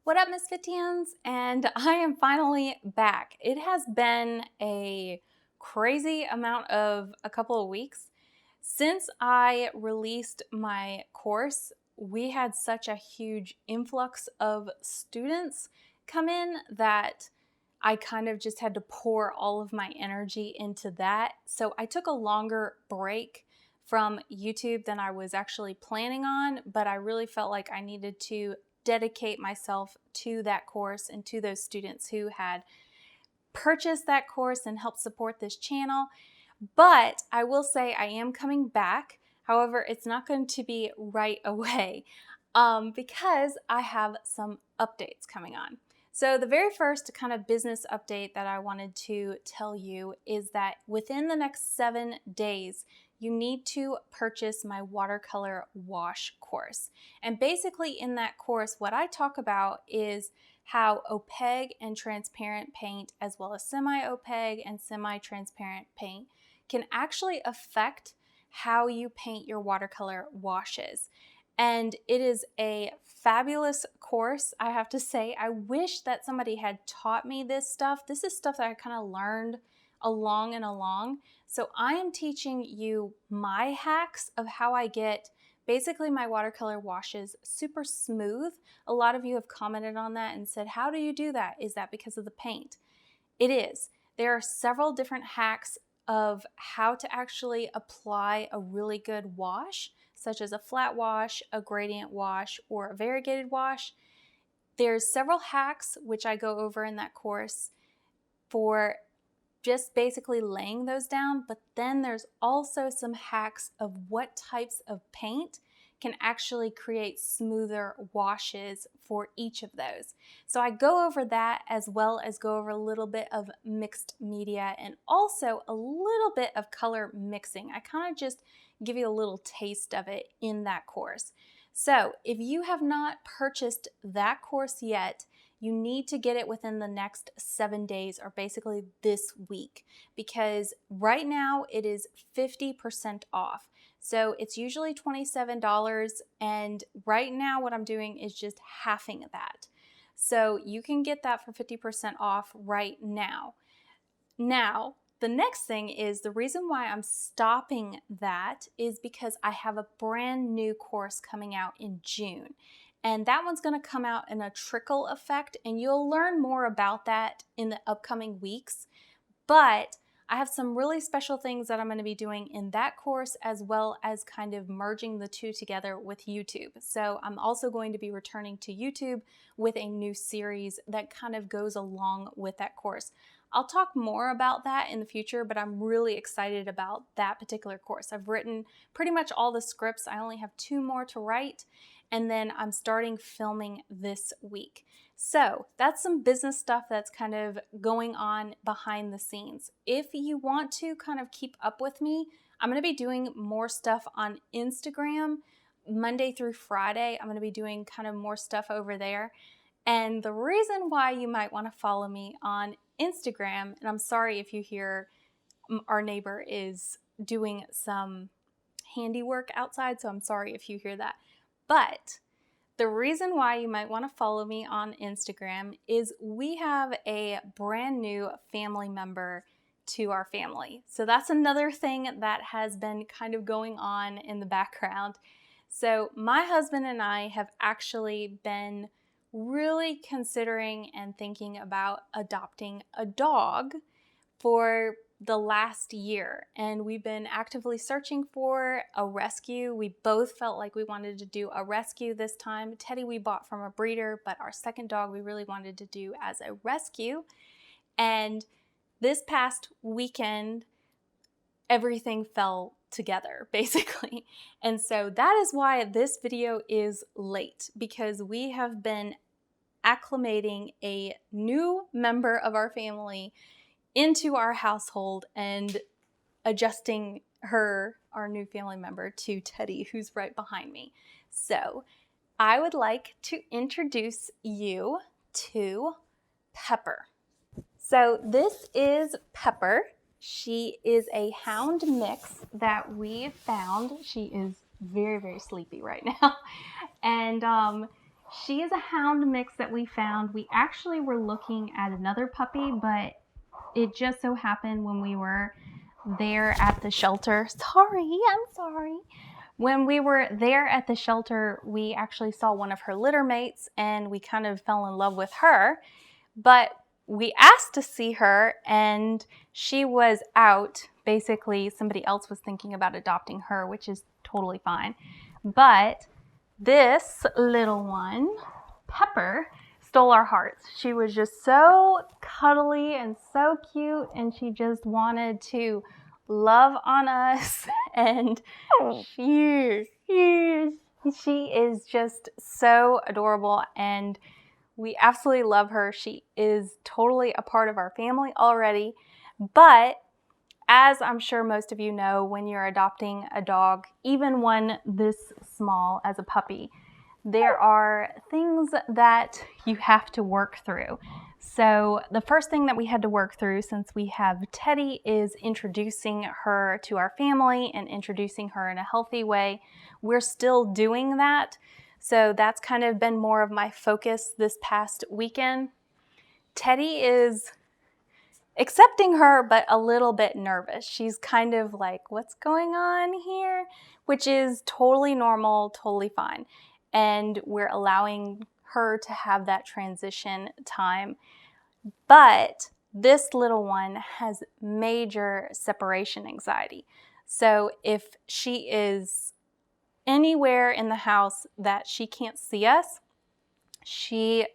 What up, Misfitians? And I am finally back. It has been a crazy amount of a couple of weeks. Since I released my course, we had such a huge influx of students come in that I kind of just had to pour all of my energy into that. So I took a longer break from YouTube than I was actually planning on, but I really felt like I needed to dedicate myself to that course and to those students who had purchased that course and helped support this channel. But I will say I am coming back. However, it's not going to be right away because I have some updates coming on. So the very first kind of business update that I wanted to tell you is that within the next 7 days, you need to purchase my watercolor wash course. And basically in that course, what I talk about is how opaque and transparent paint, as well as semi-opaque and semi-transparent paint, can actually affect how you paint your watercolor washes. And it is a fabulous course, I have to say. I wish that somebody had taught me this stuff. This is stuff that I kind of learned along. So I am teaching you my hacks of how I get basically my watercolor washes super smooth. A lot of you have commented on that and said, how do you do that? Is that because of the paint? It is. There are several different hacks of how to actually apply a really good wash, such as a flat wash, a gradient wash, or a variegated wash. There's several hacks which I go over in that course for just basically laying those down, but then there's also some hacks of what types of paint can actually create smoother washes for each of those. So I go over that as well as go over a little bit of mixed media and also a little bit of color mixing. I kind of just give you a little taste of it in that course. So if you have not purchased that course yet, you need to get it within the next 7 days, or basically this week, because right now it is 50% off. So it's usually $27, and right now what I'm doing is just halving that. So you can get that for 50% off right now. Now, the next thing is the reason why I'm stopping that is because I have a brand new course coming out in June. And that one's going to come out in a trickle effect, and you'll learn more about that in the upcoming weeks. But I have some really special things that I'm going to be doing in that course, as well as kind of merging the two together with YouTube. So I'm also going to be returning to YouTube with a new series that kind of goes along with that course. I'll talk more about that in the future, but I'm really excited about that particular course. I've written pretty much all the scripts. I only have 2 more to write, and then I'm starting filming this week. So that's some business stuff that's kind of going on behind the scenes. If you want to kind of keep up with me, I'm going to be doing more stuff on Instagram Monday through Friday. I'm going to be doing kind of more stuff over there. And the reason why you might want to follow me on Instagram, and I'm sorry if you hear our neighbor is doing some handiwork outside, so I'm sorry if you hear that. But the reason why you might want to follow me on Instagram is we have a brand new family member to our family. So that's another thing that has been kind of going on in the background. So my husband and I have actually been really considering and thinking about adopting a dog for the last year, and we've been actively searching for a rescue. We both felt like we wanted to do a rescue this time. Teddy we bought from a breeder, but our second dog we really wanted to do as a rescue. And this past weekend, everything fell together, basically. And so that is why this video is late, because we have been acclimating a new member of our family into our household and adjusting her, our new family member, to Teddy, who's right behind me. So I would like to introduce you to Pepper. So this is Pepper. She is a hound mix that we found. She is very, very sleepy right now. And She is a hound mix that we found. We actually were looking at another puppy, but it just so happened when we were there at the shelter. I'm sorry. When we were there at the shelter, we actually saw one of her litter mates and we kind of fell in love with her. But we asked to see her and she was out. Basically, somebody else was thinking about adopting her, which is totally fine. But this little one, Pepper, stole our hearts. She was just so cuddly and so cute, and she just wanted to love on us. And she is just so adorable, and we absolutely love her. She is totally a part of our family already. But as I'm sure most of you know, when you're adopting a dog, even one this small as a puppy, there are things that you have to work through. So the first thing that we had to work through, since we have Teddy, is introducing her to our family and introducing her in a healthy way. We're still doing that. So that's kind of been more of my focus this past weekend. Teddy is accepting her, but a little bit nervous. She's kind of like, what's going on here? Which is totally normal, totally fine. And we're allowing her to have that transition time. But this little one has major separation anxiety. So if she is anywhere in the house that she can't see us, she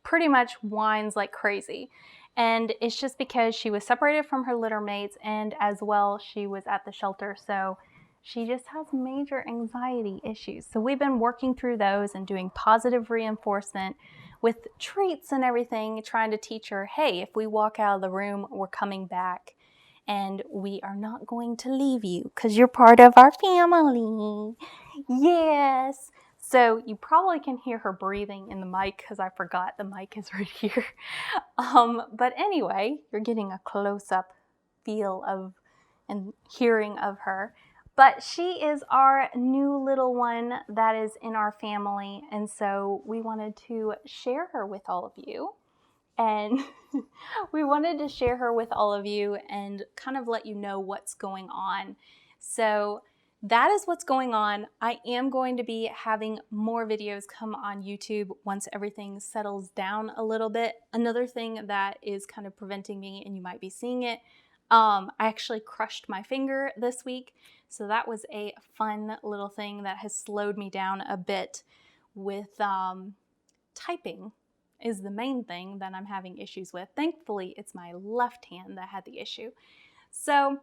pretty much whines like crazy. And it's just because she was separated from her litter mates, and as well she was at the shelter, so she just has major anxiety issues. So we've been working through those and doing positive reinforcement with treats and everything, trying to teach her, hey, if we walk out of the room, we're coming back and we are not going to leave you because you're part of our family. Yes. So you probably can hear her breathing in the mic because I forgot the mic is right here. But anyway, you're getting a close-up feel of and hearing of her. But she is our new little one that is in our family, and so we wanted to share her with all of you. And we wanted to share her with all of you and kind of let you know what's going on. So that is what's going on. I am going to be having more videos come on YouTube once everything settles down a little bit. Another thing that is kind of preventing me, and you might be seeing it, I actually crushed my finger this week. So that was a fun little thing that has slowed me down a bit with typing is the main thing that I'm having issues with. Thankfully, it's my left hand that had the issue. So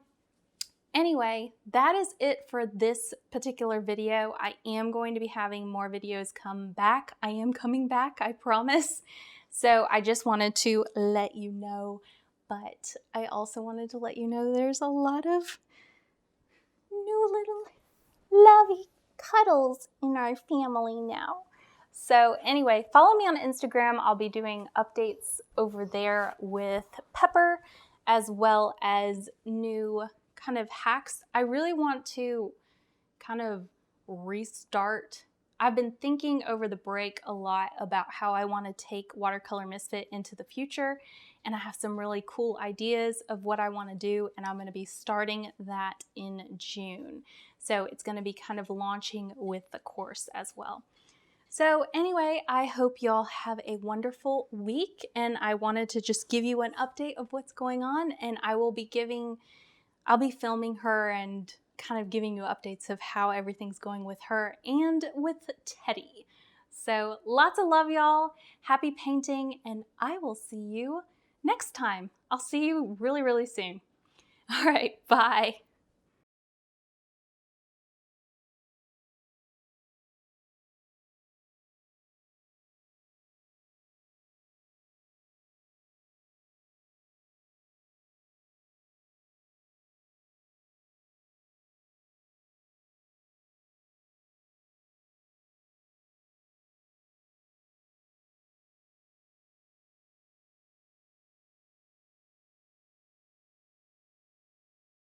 anyway, that is it for this particular video. I am going to be having more videos come back. I am coming back, I promise. So I just wanted to let you know, but I also wanted to let you know there's a lot of new little lovey cuddles in our family now. So anyway, follow me on Instagram. I'll be doing updates over there with Pepper, as well as new kind of hacks. I really want to kind of restart. I've been thinking over the break a lot about how I want to take Watercolor Misfit into the future, and I have some really cool ideas of what I want to do, and I'm going to be starting that in June. So it's going to be kind of launching with the course as well. So anyway, I hope y'all have a wonderful week, and I wanted to just give you an update of what's going on, and I'll be filming her and kind of giving you updates of how everything's going with her and with Teddy. So lots of love, y'all. Happy painting, and I will see you next time. I'll see you really, really soon. All right, bye.